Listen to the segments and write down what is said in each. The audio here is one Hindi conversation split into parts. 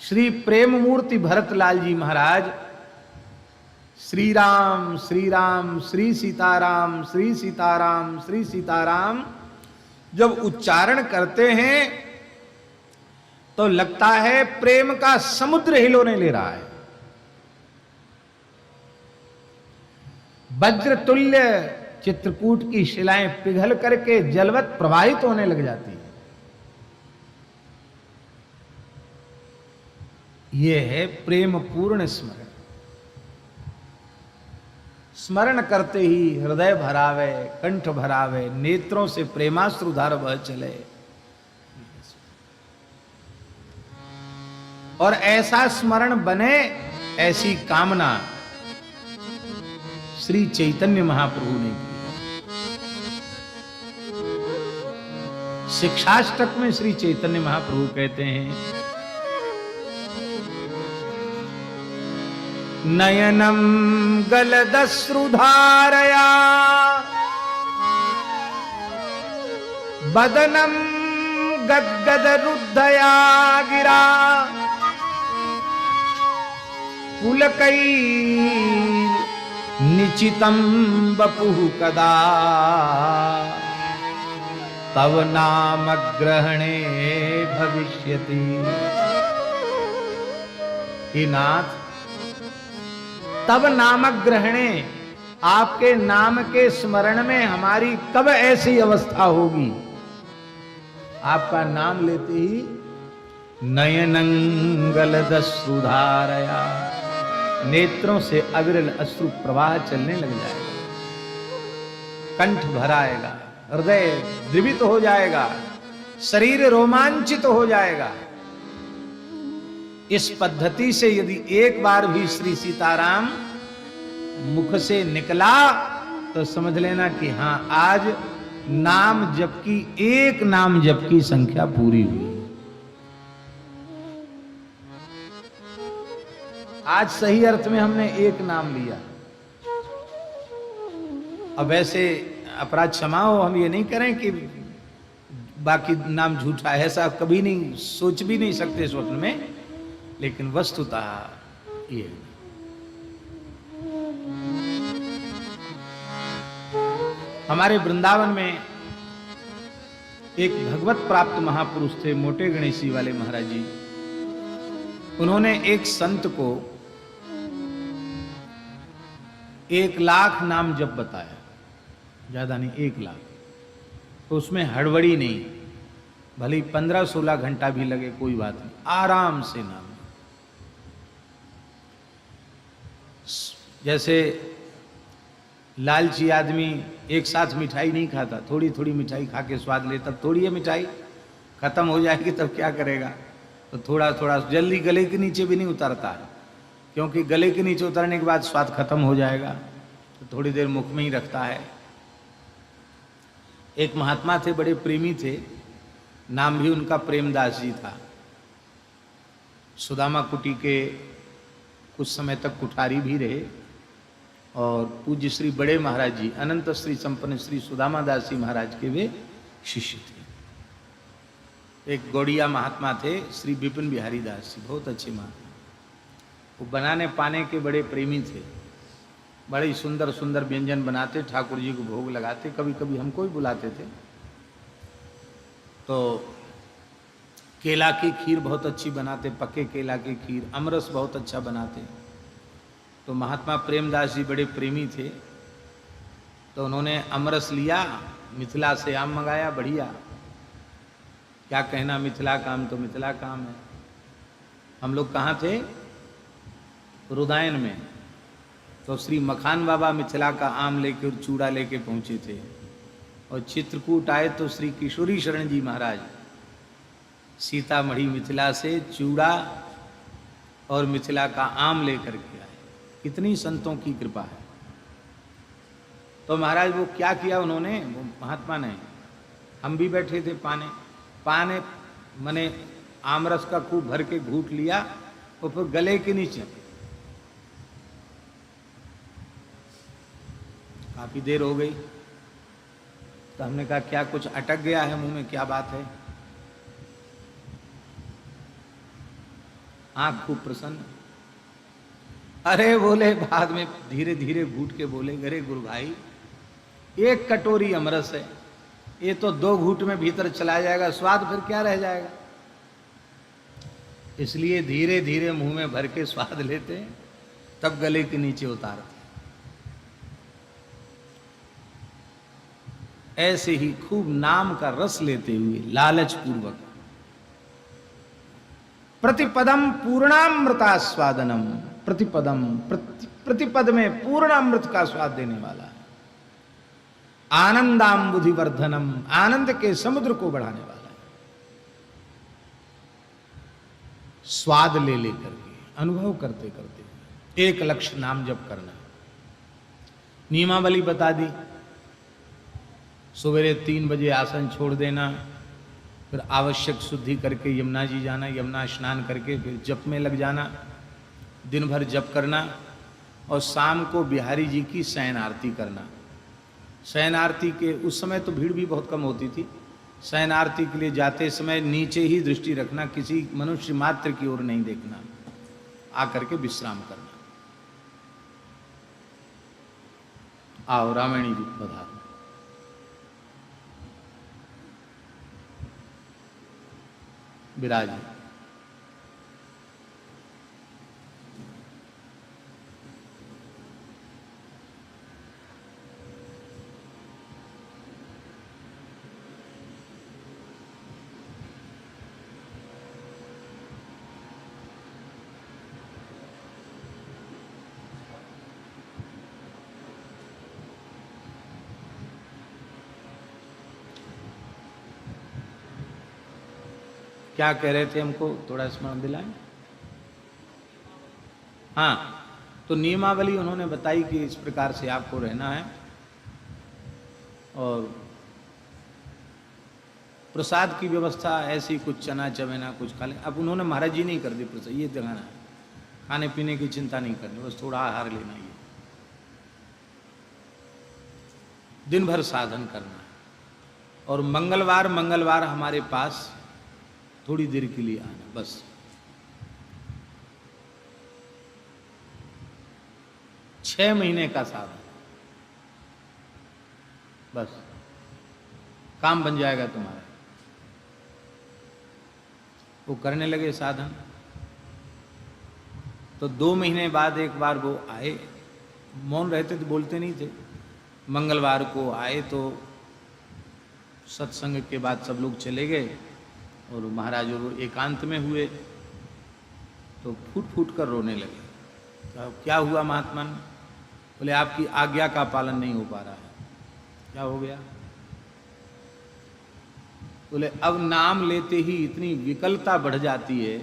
श्री प्रेम मूर्ति भरतलाल जी महाराज श्री राम श्री राम श्री सीताराम श्री सीताराम श्री सीताराम जब उच्चारण करते हैं तो लगता है प्रेम का समुद्र हिलोने ले रहा है। वज्र तुल्य चित्रकूट की शिलाएं पिघल करके जलवत प्रवाहित होने लग जाती है। यह है प्रेम पूर्ण स्मरण। स्मरण करते ही हृदय भरावे, कंठ भरावे, नेत्रों से प्रेमाश्रुधार बह चले। और ऐसा स्मरण बने, ऐसी कामना श्री चैतन्य महाप्रभु ने की। शिक्षाष्टक में श्री चैतन्य महाप्रभु कहते हैं, नयनम गलदश्रुधारया बदनम गद्गद रुद्धया गिरा पुलकै निचितं वपुः कदा तव नाम ग्रहणे भविष्यति। हे नाथ, तब नामक ग्रहणे, आपके नाम के स्मरण में हमारी कब ऐसी अवस्था होगी। आपका नाम लेते ही नयनंगलदश्रुधारया, नेत्रों से अविरल अश्रु प्रवाह चलने लग जाएगा, कंठ भराएगा, हृदय द्रवित हो जाएगा, शरीर रोमांचित हो जाएगा। इस पद्धति से यदि एक बार भी श्री सीताराम मुख से निकला तो समझ लेना कि हां, आज नाम जप की, एक नाम जप की संख्या पूरी हुई। आज सही अर्थ में हमने एक नाम लिया। अब वैसे अपराध क्षमा हो, हम ये नहीं करें कि बाकी नाम झूठा है, ऐसा कभी नहीं, सोच भी नहीं सकते स्वप्न में, लेकिन वस्तुतः ये हमारे वृंदावन में एक भगवत प्राप्त महापुरुष थे, मोटे गणेशी वाले महाराज जी। उन्होंने एक संत को 1,00,000 नाम जप बताया, ज्यादा नहीं, 1,00,000। तो उसमें हड़बड़ी नहीं, भले 15-16 घंटा भी लगे कोई बात नहीं, आराम से नाम। जैसे लालची आदमी एक साथ मिठाई नहीं खाता, थोड़ी थोड़ी मिठाई खा के स्वाद ले, तब थोड़ी है मिठाई खत्म हो जाएगी तब क्या करेगा, तो थोड़ा थोड़ा, जल्दी गले के नीचे भी नहीं उतरता है, क्योंकि गले के नीचे उतरने के बाद स्वाद खत्म हो जाएगा, तो थोड़ी देर मुख में ही रखता है। एक महात्मा थे, बड़े प्रेमी थे, नाम भी उनका प्रेमदास जी था। सुदामा कुटी के कुछ समय तक कुठारी भी रहे और पूज्य श्री बड़े महाराज जी, अनंत श्री संपन्न श्री सुदामा दास जी महाराज के वे शिष्य थे। एक गौड़िया महात्मा थे, श्री विपिन बिहारी दास जी, बहुत अच्छे महात्मा। वो बनाने पाने के बड़े प्रेमी थे, बड़े सुंदर सुंदर व्यंजन बनाते, ठाकुर जी को भोग लगाते, कभी कभी हमको भी बुलाते थे। तो केला की खीर बहुत अच्छी बनाते, पके केला की खीर, अमरस बहुत अच्छा बनाते। तो महात्मा प्रेमदास जी बड़े प्रेमी थे, तो उन्होंने अमरस लिया, मिथिला से आम मंगाया, बढ़िया, क्या कहना, मिथिला का आम तो मिथिला का आम है। हम लोग कहाँ थे, रुदायन में, तो श्री मखान बाबा मिथिला का आम लेके और चूड़ा लेके पहुंचे थे। और चित्रकूट आए तो श्री किशोरी शरण जी महाराज सीतामढ़ी मिथिला से चूड़ा और मिथिला का आम लेकर के आए। कितनी संतों की कृपा है। तो महाराज वो क्या किया उन्होंने, वो महात्मा ने, हम भी बैठे थे, पाने मने आमरस का खूब भर के घूट लिया और फिर गले के नीचे काफी देर हो गई। तो हमने कहा क्या कुछ अटक गया है मुंह में, क्या बात है। आंख खूब प्रसन्न। अरे बोले बाद में धीरे धीरे घूट के बोले, अरे गुरु भाई, एक कटोरी अमरस है, ये तो 2 घूट में भीतर चला जाएगा, स्वाद फिर क्या रह जाएगा। इसलिए धीरे धीरे मुंह में भर के स्वाद लेते हैं, तब गले के नीचे उतारते। ऐसे ही खूब नाम का रस लेते हुए लालच पूर्वक प्रतिपदम पूर्णामृतास्वादनम, प्रतिपदम प्रतिपद में पूर्ण अमृत का स्वाद देने वाला है, आनंदाम्बुधि वर्धनम, आनंद के समुद्र को बढ़ाने वाला है। स्वाद ले लेकर के, अनुभव करते करते एक लक्ष्य नाम जप करना। नियमावली बता दी, सवेरे 3 बजे आसन छोड़ देना, फिर आवश्यक शुद्धि करके यमुना जी जाना, यमुना स्नान करके फिर जप में लग जाना, दिन भर जप करना, और शाम को बिहारी जी की शयन आरती करना। शयन आरती के उस समय तो भीड़ भी बहुत कम होती थी। शयन आरती के लिए जाते समय नीचे ही दृष्टि रखना, किसी मनुष्य मात्र की ओर नहीं देखना, आकर के विश्राम करना। आओ रामायणी जी पधारो। विराज। क्या कह रहे थे, हमको थोड़ा स्मरण दिलाएं। हाँ, तो नियमावली उन्होंने बताई कि इस प्रकार से आपको रहना है, और प्रसाद की व्यवस्था ऐसी, कुछ चना चवेना कुछ खा लें। अब उन्होंने महाराज जी नहीं कर दी प्रसाद, ये दिखाना है, खाने पीने की चिंता नहीं करनी, बस थोड़ा आहार लेना ही, दिन भर साधन करना है। और मंगलवार हमारे पास थोड़ी देर के लिए आना, बस। छह महीने का साधन, बस काम बन जाएगा तुम्हारा। वो करने लगे साधन, तो 2 महीने बाद एक बार वो आए, मौन रहते थे, बोलते नहीं थे। मंगलवार को आए तो सत्संग के बाद सब लोग चले गए, और महाराज वो एकांत में हुए, तो फूट फूट कर रोने लगे। तो क्या हुआ महात्मा? बोले आपकी आज्ञा का पालन नहीं हो पा रहा है। क्या हो गया? बोले अब नाम लेते ही इतनी विकलता बढ़ जाती है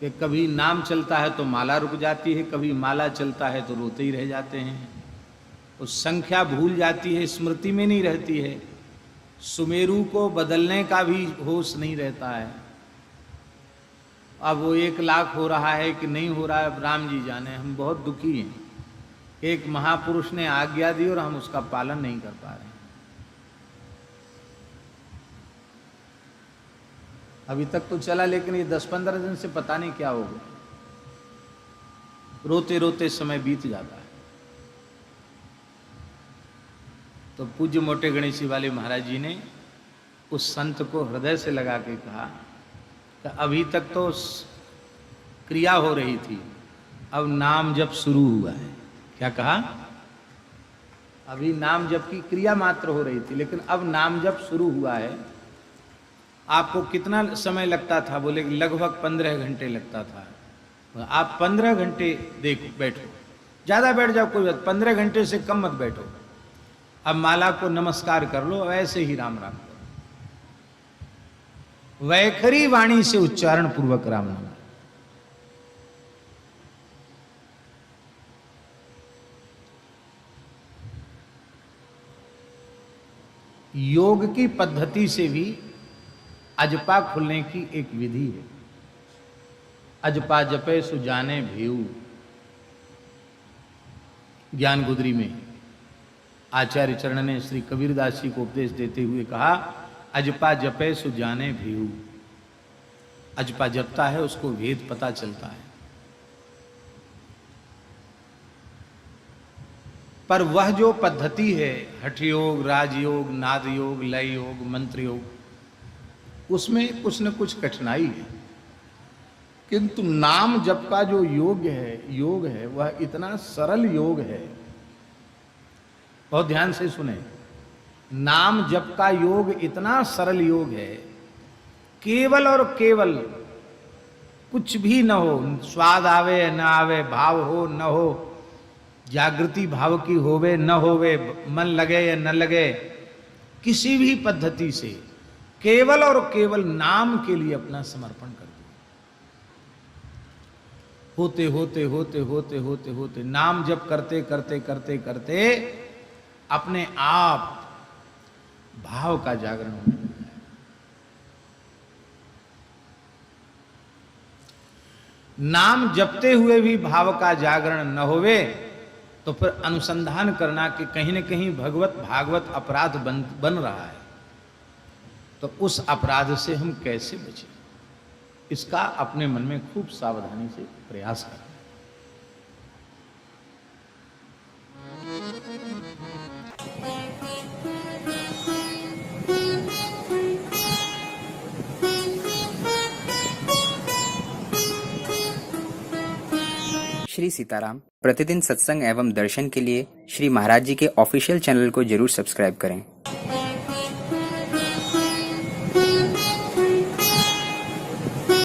कि कभी नाम चलता है तो माला रुक जाती है, कभी माला चलता है तो रोते ही रह जाते हैं। उस संख्या भूल जाती है, स्मृति में नहीं रहती है, सुमेरु को बदलने का भी होश नहीं रहता है। अब वो 1 लाख हो रहा है कि नहीं हो रहा है, अब राम जी जाने। हम बहुत दुखी हैं, एक महापुरुष ने आज्ञा दी और हम उसका पालन नहीं कर पा रहे हैं। अभी तक तो चला, लेकिन ये 10-15 दिन से पता नहीं क्या हो गया, रोते रोते समय बीत जाता है। तो पूज्य मोटे गणेशी वाले महाराज जी ने उस संत को हृदय से लगा के कहा कि अभी तक तो क्रिया हो रही थी, अब नाम जप शुरू हुआ है। क्या कहा? अभी नाम जप की क्रिया मात्र हो रही थी, लेकिन अब नाम जप शुरू हुआ है। आपको कितना समय लगता था? बोले लगभग 15 घंटे लगता था। आप 15 घंटे देखो, बैठो, ज्यादा बैठ जाओ कोई बात, 15 घंटे से कम मत बैठो। अब माला को नमस्कार कर लो, ऐसे ही राम राम करो, वैखरी वाणी से उच्चारण पूर्वक राम नाम। योग की पद्धति से भी अजपा खुलने की एक विधि है। अजपा जपे सुजाने भेऊ, ज्ञान गुदरी में आचार्य चरण ने श्री कबीरदास जी को उपदेश देते हुए कहा, अजपा जपे सुजाने भेऊ। अजपा जपता है उसको वेद पता चलता है। पर वह जो पद्धति है, हठ योग, राजयोग, नाद योग, लय योग, मंत्र योग, उसमें कुछ न कुछ कठिनाई है। किंतु नाम जप का जो योग है वह इतना सरल योग है। बहुत ध्यान से सुने, नाम जप का योग इतना सरल योग है, केवल और केवल कुछ भी न हो, स्वाद आवे न आवे, भाव हो न हो, जागृति भाव की होवे न होवे, मन लगे या न लगे, किसी भी पद्धति से केवल और केवल नाम के लिए अपना समर्पण कर दो। होते होते होते होते होते होते नाम जप करते करते करते करते अपने आप भाव का जागरण होने लगता है। नाम जपते हुए भी भाव का जागरण न होवे तो फिर अनुसंधान करना कि कहीं न कहीं भगवत भागवत अपराध बन रहा है, तो उस अपराध से हम कैसे बचें, इसका अपने मन में खूब सावधानी से प्रयास करें। श्री सीताराम प्रतिदिन सत्संग एवं दर्शन के लिए श्री महाराज जी के ऑफिशियल चैनल को जरूर सब्सक्राइब करें।